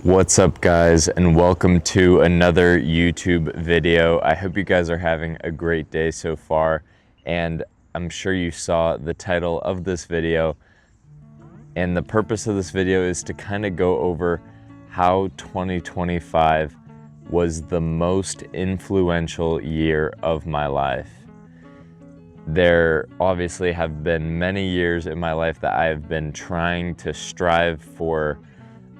What's up, guys, and welcome to another YouTube video. I hope you guys are having a great day so far, and I'm sure you saw the title of this video. And the purpose of this video is to kind of go over how 2025 was the most influential year of my life. There obviously have been many years in my life that I have been trying to strive for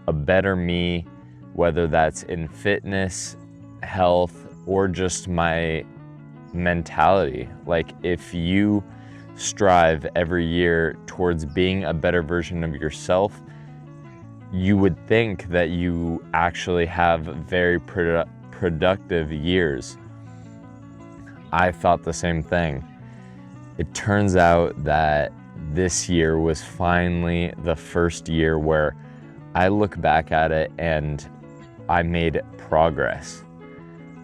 a better me, whether that's in fitness, health, or just my mentality. Like, if you strive every year towards being a better version of yourself, you would think that you actually have very productive years. I thought the same thing. It turns out that this year was finally the first year where I look back at it and I made progress.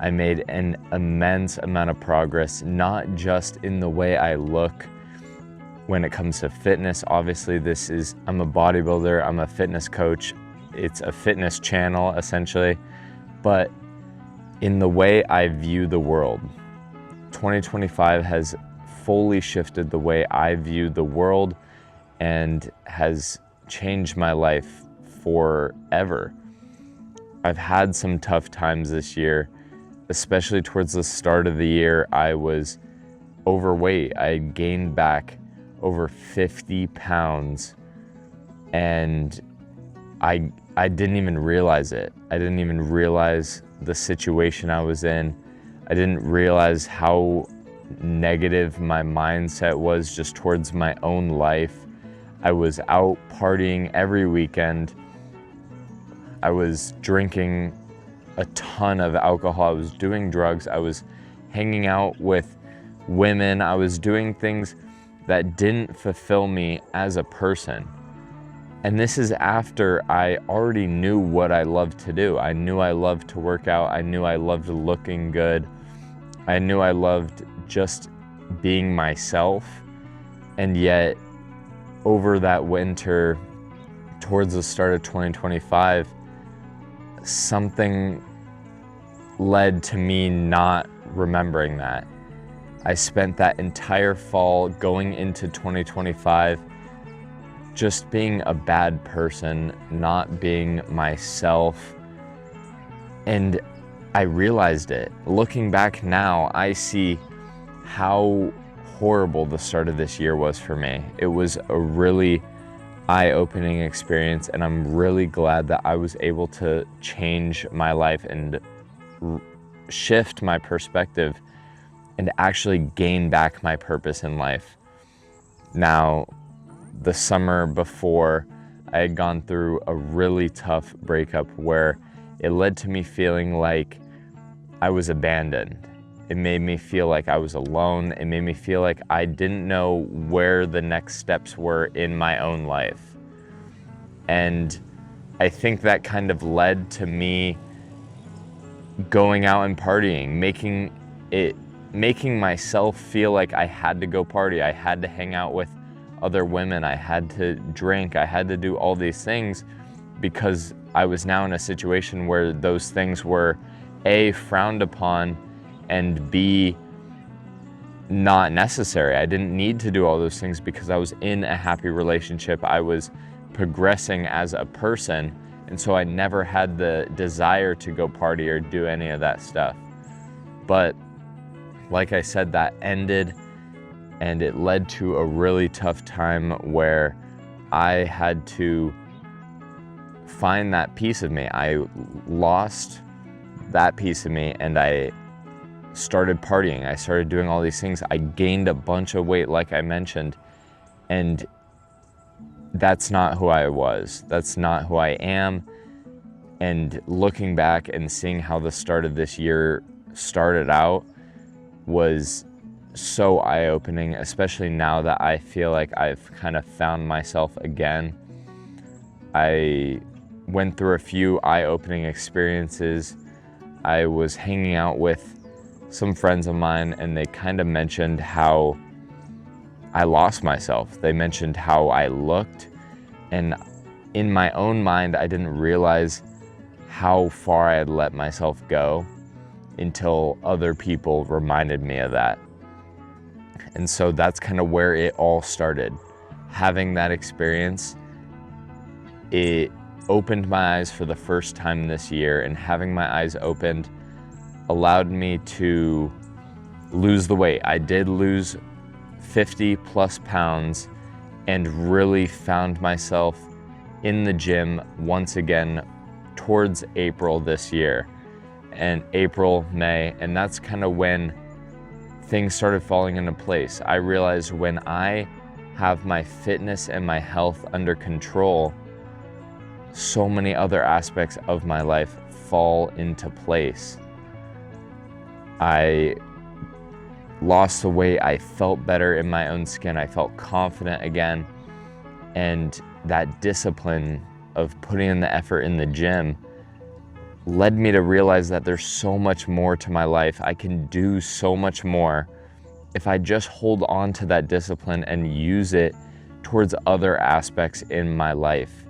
I made an immense amount of progress, not just in the way I look when it comes to fitness. Obviously, I'm a bodybuilder, I'm a fitness coach. It's a fitness channel, essentially. But in the way I view the world, 2025 has fully shifted the way I view the world and has changed my life forever. I've had some tough times this year, especially towards the start of the year. I was overweight. I gained back over 50 pounds and I didn't even realize it. I didn't even realize the situation I was in. I didn't realize how negative my mindset was just towards my own life. I was out partying every weekend. I was drinking a ton of alcohol. I was doing drugs. I was hanging out with women. I was doing things that didn't fulfill me as a person. And this is after I already knew what I loved to do. I knew I loved to work out. I knew I loved looking good. I knew I loved just being myself. And yet, over that winter, towards the start of 2025, something led to me not remembering that. I spent that entire fall going into 2025 just being a bad person, not being myself. And I realized it. Looking back now, I see how horrible the start of this year was for me. It was a really eye-opening experience, and I'm really glad that I was able to change my life and shift my perspective and actually gain back my purpose in life. Now, the summer before, I had gone through a really tough breakup where it led to me feeling like I was abandoned. It made me feel like I was alone. It made me feel like I didn't know where the next steps were in my own life. And I think that kind of led to me going out and partying, making myself feel like I had to go party. I had to hang out with other women. I had to drink. I had to do all these things because I was now in a situation where those things were A, frowned upon, and B, not necessary. I didn't need to do all those things because I was in a happy relationship. I was progressing as a person, and so I never had the desire to go party or do any of that stuff. But like I said, that ended, and it led to a really tough time where I had to find that piece of me. I lost that piece of me, and I started partying. I started doing all these things. I gained a bunch of weight, like I mentioned, and that's not who I was. That's not who I am. And looking back and seeing how the start of this year started out was so eye-opening, especially now that I feel like I've kind of found myself again. I went through a few eye-opening experiences. I was hanging out with some friends of mine, and they kind of mentioned how I lost myself. They mentioned how I looked, and in my own mind, I didn't realize how far I had let myself go until other people reminded me of that. And so that's kind of where it all started. Having that experience, it opened my eyes for the first time this year, and having my eyes opened allowed me to lose the weight. I did lose 50 plus pounds and really found myself in the gym once again towards April this year, and April, May, and that's kind of when things started falling into place. I realized when I have my fitness and my health under control, so many other aspects of my life fall into place. I lost the weight, I felt better in my own skin, I felt confident again, and that discipline of putting in the effort in the gym led me to realize that there's so much more to my life. I can do so much more if I just hold on to that discipline and use it towards other aspects in my life.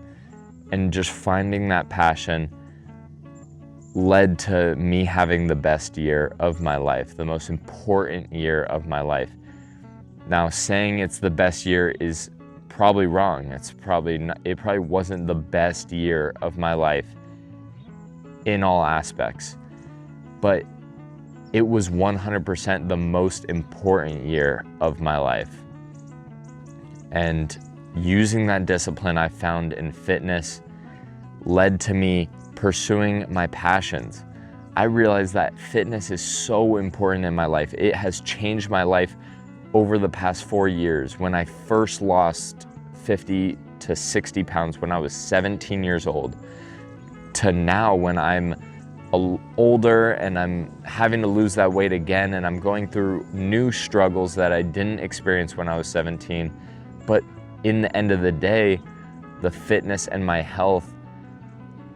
And just finding that passion led to me having the best year of my life, the most important year of my life. Now, saying it's the best year is probably wrong. It probably wasn't the best year of my life in all aspects, but it was 100% the most important year of my life. And using that discipline I found in fitness led to me pursuing my passions. I realized that fitness is so important in my life. It has changed my life over the past 4 years. When I first lost 50 to 60 pounds when I was 17 years old, to now when I'm older and I'm having to lose that weight again, and I'm going through new struggles that I didn't experience when I was 17. But in the end of the day, the fitness and my health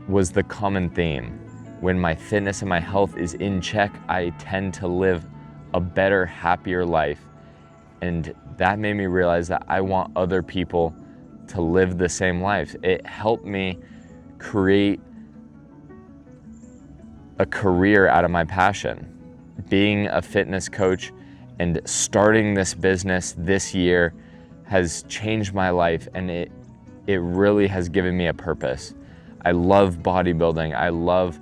was the common theme. When my fitness and my health is in check, I tend to live a better, happier life. And that made me realize that I want other people to live the same lives. It helped me create a career out of my passion. Being a fitness coach and starting this business this year has changed my life, and it really has given me a purpose. I love bodybuilding. I love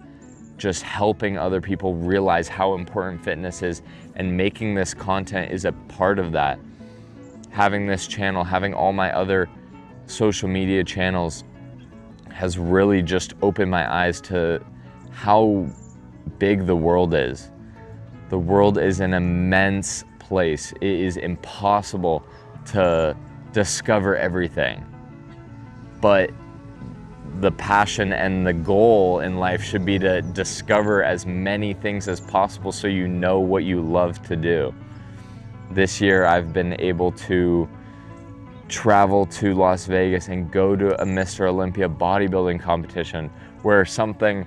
just helping other people realize how important fitness is, and making this content is a part of that. Having this channel, having all my other social media channels has really just opened my eyes to how big the world is. The world is an immense place. It is impossible to discover everything. But the passion and the goal in life should be to discover as many things as possible so you know what you love to do. This year I've been able to travel to Las Vegas and go to a Mr. Olympia bodybuilding competition, where something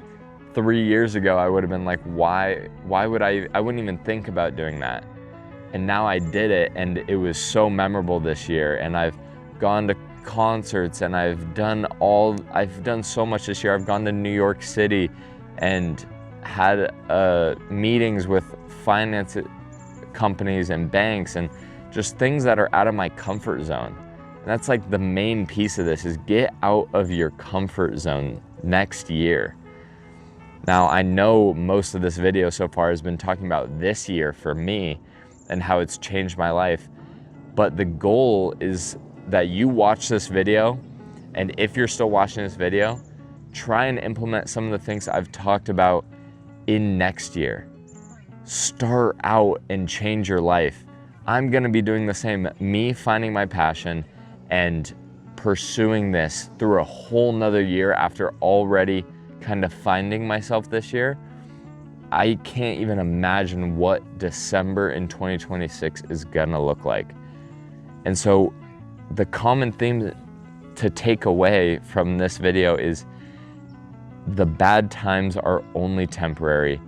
3 years ago I would have been like, why would I wouldn't even think about doing that. And now I did it, and it was so memorable this year. And I've gone to concerts, and I've done so much this year. I've gone to New York City and had meetings with finance companies and banks, and just things that are out of my comfort zone. And that's like the main piece of this, is get out of your comfort zone next year. Now, I know most of this video so far has been talking about this year for me and how it's changed my life. But the goal is that you watch this video, and if you're still watching this video, try and implement some of the things I've talked about in next year. Start out and change your life. I'm gonna be doing the same. Me finding my passion and pursuing this through a whole nother year after already kind of finding myself this year. I can't even imagine what December in 2026 is gonna look like. And so the common theme to take away from this video is the bad times are only temporary,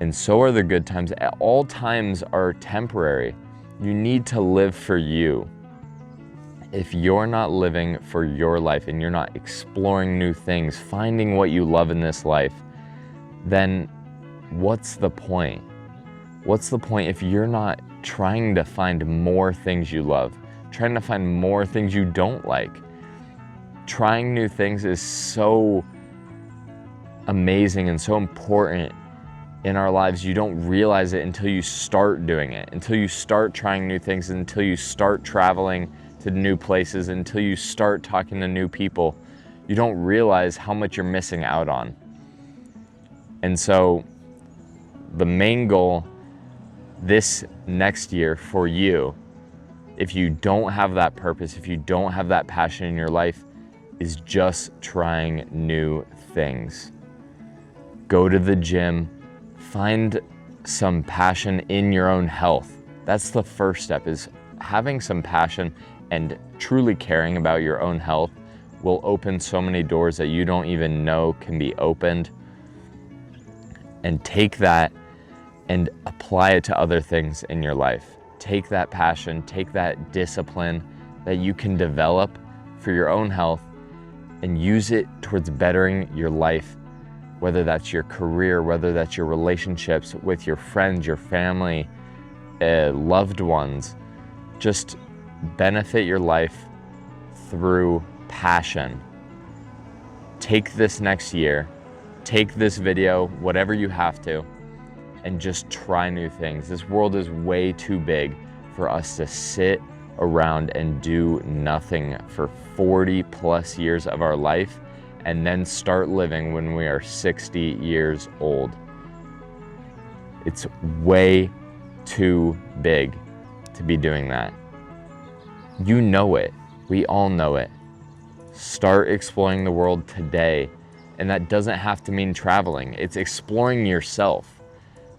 and so are the good times. All times are temporary. You need to live for you. If you're not living for your life and you're not exploring new things, finding what you love in this life, then what's the point? What's the point if you're not trying to find more things you love, trying to find more things you don't like? Trying new things is so amazing and so important in our lives. You don't realize it until you start doing it, until you start trying new things, until you start traveling to new places, until you start talking to new people. You don't realize how much you're missing out on. And so the main goal this next year for you, if you don't have that purpose, if you don't have that passion in your life, is just trying new things. Go to the gym, find some passion in your own health. That's the first step, is having some passion and truly caring about your own health will open so many doors that you don't even know can be opened. And take that and apply it to other things in your life. Take that passion, take that discipline that you can develop for your own health and use it towards bettering your life, whether that's your career, whether that's your relationships with your friends, your family, loved ones. Just benefit your life through passion. Take this next year, take this video, whatever you have to, and just try new things. This world is way too big for us to sit around and do nothing for 40 plus years of our life and then start living when we are 60 years old. It's way too big to be doing that. You know it. We all know it. Start exploring the world today. And that doesn't have to mean traveling. It's exploring yourself.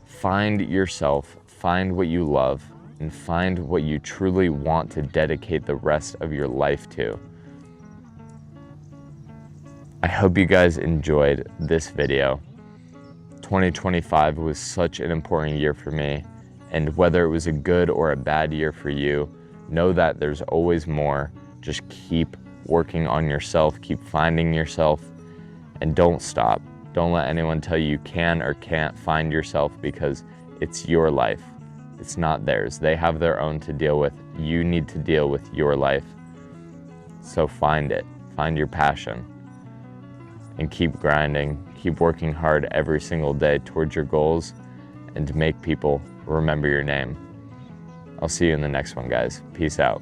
Find yourself, find what you love, and find what you truly want to dedicate the rest of your life to. I hope you guys enjoyed this video. 2025 was such an important year for me, and whether it was a good or a bad year for you, know that there's always more. Just keep working on yourself, keep finding yourself, and don't stop. Don't let anyone tell you can or can't find yourself, because it's your life. It's not theirs. They have their own to deal with. You need to deal with your life. So find it. Find your passion. And keep grinding. Keep working hard every single day towards your goals and to make people remember your name. I'll see you in the next one, guys. Peace out.